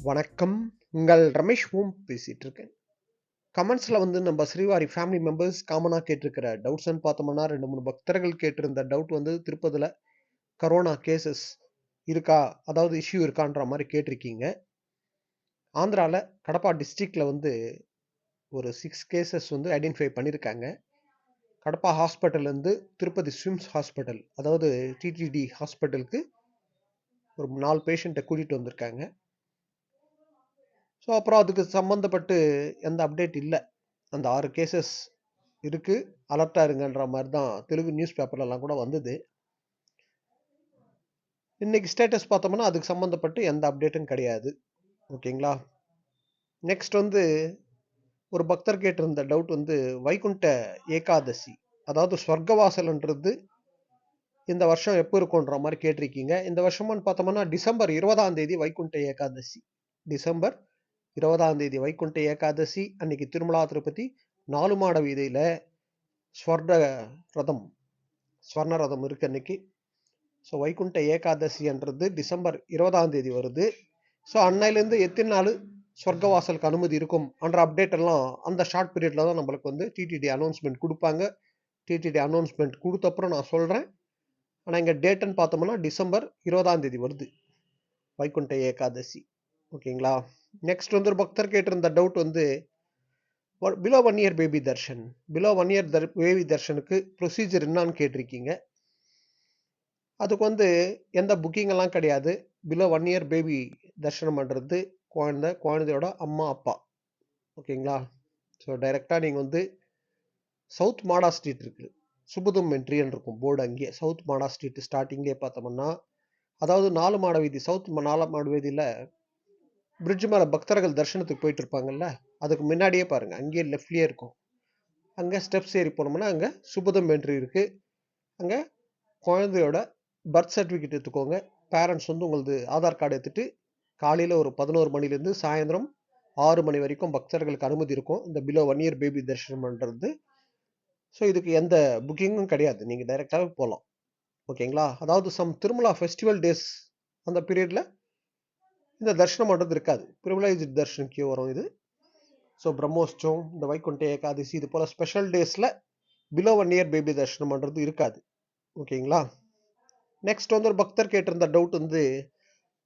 வணக்கம். உங்கள் ரமேஷ் ஓம் பேசிட்டு இருக்கேன். கமெண்ட்ஸ்ல நம்ம ஸ்ரீவாரி ஃபேமிலி மெம்பர்ஸ் காமனா கேட்டிருக்கிற டவுட்ஸ்ன்னு பார்த்தோம்னா 2, 3 பக்தர்கள் கேட்டிருந்த டவுட் திருப்பதில கரோனா கேஸஸ் இருக்கா? அதாவது இஷ்யூ இருக்கான்ற மாரி கேட்டிருக்கீங்க. ஆந்திரால கடப்பா டிஸ்ட்ரிக்ட்ல ஒரு 6 கேஸஸ் ஐடென்டிஃபை பண்ணியிருக்காங்க. கடப்பா ஹாஸ்பிட்டல்லேருந்து திருப்பதி ஸ்விம்ஸ் ஹாஸ்பிட்டல், அதாவது டிடிடி ஹாஸ்பிட்டலுக்கு ஒரு 4 பேஷண்ட்ட கூட்டிட்டு வந்திருக்காங்க. ஸோ அப்புறம் அதுக்கு சம்மந்தப்பட்டு எந்த அப்டேட் இல்ல. அந்த 6 கேஸஸ் இருக்கு. அலர்ட்டா இருங்கன்ற மாரி தான் தெலுங்கு நியூஸ் பேப்பர்லலாம் கூட வந்தது. இன்னைக்கு ஸ்டேட்டஸ் பார்த்தோம்னா, அதுக்கு சம்மந்தப்பட்டு எந்த அப்டேட்டும் கிடையாது. ஓகேங்களா? நெக்ஸ்ட் ஒரு பக்தர் கேட்டிருந்த டவுட் வைகுண்ட ஏகாதசி, அதாவது சொர்க்கவாசல்ன்றது இந்த வருஷம் எப்போ இருக்குன்ற மாரி கேட்டிருக்கீங்க. இந்த வருஷமான்னு பார்த்தோம்னா, டிசம்பர் 20ஆம் தேதி வைகுண்ட ஏகாதசி. டிசம்பர் 20ஆம் தேதி வைகுண்ட ஏகாதசி அன்னைக்கு திருமலா திருப்பதி 4 மாட வீதியில ஸ்வர்ண ரதம் ஸ்வர்ண ரதம் இருக்கு அன்னைக்கு. ஸோ வைகுண்ட ஏகாதசின்றது டிசம்பர் 20ஆம் தேதி வருது. ஸோ அன்னையிலேருந்து எத்தனை நாள் சொர்க்கவாசலுக்கு அனுமதி இருக்கும் என்ற அப்டேட் எல்லாம் அந்த ஷார்ட் பீரியட்ல தான் நம்மளுக்கு டிடிடி அனௌன்ஸ்மெண்ட் கொடுப்பாங்க. டிடிடி அனௌன்ஸ்மெண்ட் கொடுத்தப்புறம் நான் சொல்கிறேன். ஆனால் இங்கே டேட்டுன்னு பார்த்தோம்னா டிசம்பர் 20ஆம் தேதி வருது வைகுண்ட ஏகாதசி. ஓகேங்களா? நெக்ஸ்ட் ஒரு பக்தர் கேட்டிருந்த doubt below 1 year baby darshan. Below 1 year baby தர்ஷனுக்கு ப்ரொசீஜர் என்னான்னு கேட்டிருக்கீங்க. அதுக்கு எந்த புக்கிங் எல்லாம் கிடையாது. பிலோ 1 இயர் பேபி தர்ஷனம் பண்ணுறது குழந்தையோட அம்மா அப்பா. ஓகேங்களா? ஸோ டைரெக்டாக நீங்கள் சவுத் மாடா ஸ்ட்ரீட் இருக்குது, சுபுதம் என்ட்ரின்னு இருக்கும் போர்டு. அங்கேயே சவுத் மாடா ஸ்ட்ரீட் ஸ்டார்டிங்லேயே பார்த்தோம்னா, அதாவது 4 மாட வீதி, சவுத் 4 மாட வீதியில் பிரிட்ஜ் மேலே பக்தர்கள் தர்ஷனத்துக்கு போயிட்டு இருப்பாங்கல்ல, அதுக்கு முன்னாடியே பாருங்கள், அங்கேயே லெஃப்ட்லேயே இருக்கும். அங்கே ஸ்டெப்ஸ் ஏறி போனோம்னா அங்கே சுபுதம் என்ட்ரி இருக்குது. அங்கே குழந்தையோட பர்த் சர்டிஃபிகேட் எடுத்துக்கோங்க. பேரண்ட்ஸ் உங்களது ஆதார் கார்டு எடுத்துட்டு காலையில் ஒரு 11 மணிலேருந்து சாயந்தரம் 6 மணி வரைக்கும் பக்தர்களுக்கு அனுமதி இருக்கும் இந்த பிலோ 1 இயர் பேபி தரிசனம் பண்ணுறது. ஸோ இதுக்கு எந்த புக்கிங்கும் கிடையாது, நீங்கள் டைரெக்டாகவே போகலாம். ஓகேங்களா? அதாவது திருமலா ஃபெஸ்டிவல் டேஸ் அந்த பீரியடில் இந்த தரிசனம் பண்ணுறது இருக்காது. ப்ரிவிலேஜ் தர்ஷனுக்கு வரும் இது. ஸோ பிரம்மோற்சவம், இந்த வைகுண்ட ஏகாதசி, இது போல் ஸ்பெஷல் டேஸில் பிலோ 1 இயர் பேபி தரிசனம் பண்ணுறது இருக்காது. ஓகேங்களா? நெக்ஸ்ட் ஒரு பக்தர் கேட்டிருந்த டவுட்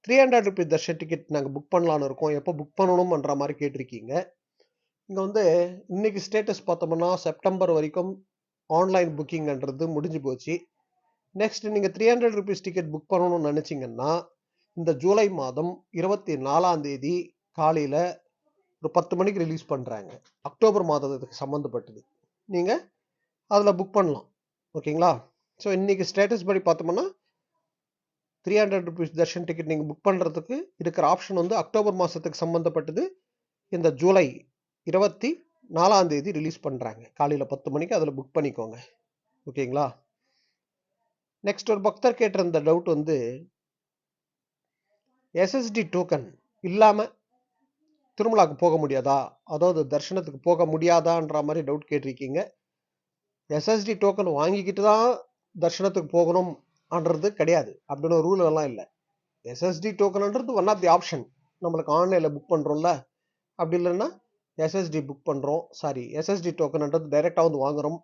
300 ருபீஸ் தர்ஷன் டிக்கெட் நாங்கள் புக் பண்ணலான்னு இருக்கோம், எப்போ புக் பண்ணணும்ன்ற மாதிரி கேட்டிருக்கீங்க. இங்கே இன்னைக்கு ஸ்டேட்டஸ் பார்த்தோம்னா செப்டம்பர் வரைக்கும் ஆன்லைன் புக்கிங்ன்றது முடிஞ்சு போச்சு. நெக்ஸ்ட் நீங்கள் 300 ருபீஸ் டிக்கெட் புக் பண்ணணும்னு நினச்சிங்கன்னா இந்த ஜூலை மாதம் 24ஆம் தேதி காலையில் ஒரு 10 மணிக்கு ரிலீஸ் பண்ணுறாங்க. அக்டோபர் மாதத்துக்கு சம்மந்தப்பட்டது. நீங்கள் அதில் புக் பண்ணலாம். ஓகேங்களா? ஸோ இன்னைக்கு ஸ்டேட்டஸ் படி பார்த்தோம்னா 300 ருபீஸ் தர்ஷன் டிக்கெட் நீங்கள் புக் பண்ணுறதுக்கு இருக்கிற ஆப்ஷன் அக்டோபர் மாதத்துக்கு சம்மந்தப்பட்டது. இந்த ஜூலை 24ஆம் தேதி ரிலீஸ் பண்ணுறாங்க காலையில் 10 மணிக்கு. அதில் புக் பண்ணிக்கோங்க. ஓகேங்களா? நெக்ஸ்ட் ஒரு பக்தர் கேட்டிருந்த டவுட் எஸ்எஸ்டி டோக்கன் இல்லாமல் திருமலாக்கு போக முடியாதா, அதாவது தர்ஷனத்துக்கு போக முடியாதான்ற மாதிரி டவுட் கேட்டிருக்கீங்க. எஸ்எஸ்டி டோக்கன் வாங்கிக்கிட்டு தான் தர்ஷனத்துக்கு போகணும்ன்றது கிடையாது. அப்படின்னு ஒரு ரூல் எல்லாம் இல்லை. எஸ்எஸ்டி டோக்கன்ன்றது ஒன் ஆஃப் தி ஆப்ஷன். நம்மளுக்கு ஆன்லைனில் புக் பண்ணுறோம்ல, அப்படி இல்லைன்னா எஸ்எஸ்டி புக் பண்ணுறோம், எஸ்எஸ்டி டோக்கன்ன்றது டைரெக்டாக வாங்குகிறோம்.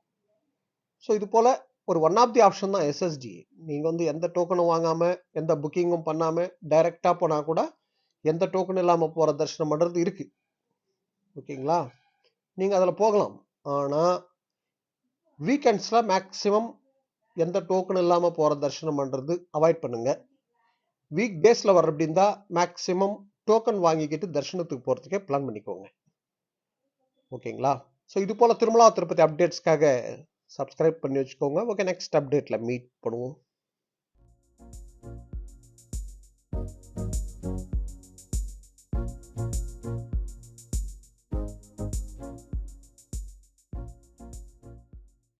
ஸோ இது போல் ஒரு ஒன் ஆஃப் தி ஆப்ஷன் தான் எஸ்எஸ்டி. நீங்கள் எந்த டோக்கனும் வாங்காமல் எந்த புக்கிங்கும் பண்ணாமல் டைரெக்டாக போனால் கூட எந்த டோக்கன் இல்லாமல் போகிற தரிசனம் பண்ணுறது இருக்குது. ஓகேங்களா? நீங்கள் அதில் போகலாம். ஆனால் வீக்கெண்ட்ஸில் மேக்ஸிமம் எந்த டோக்கன் இல்லாமல் போகிற தரிசனம் பண்ணுறது அவாய்ட் பண்ணுங்கள். வீக் டேஸில் வர அப்படின்னா மேக்ஸிமம் டோக்கன் வாங்கிக்கிட்டு தரிசனத்துக்கு போகிறதுக்கே பிளான் பண்ணிக்கோங்க. ஓகேங்களா? ஸோ இது போல் திருமலா திருப்பதி அப்டேட்ஸ்க்காக சப்ஸ்கிரைப் பண்ணி வச்சுக்கோங்க. ஓகே, நெக்ஸ்ட் அப்டேட்டில் மீட் பண்ணுவோம்.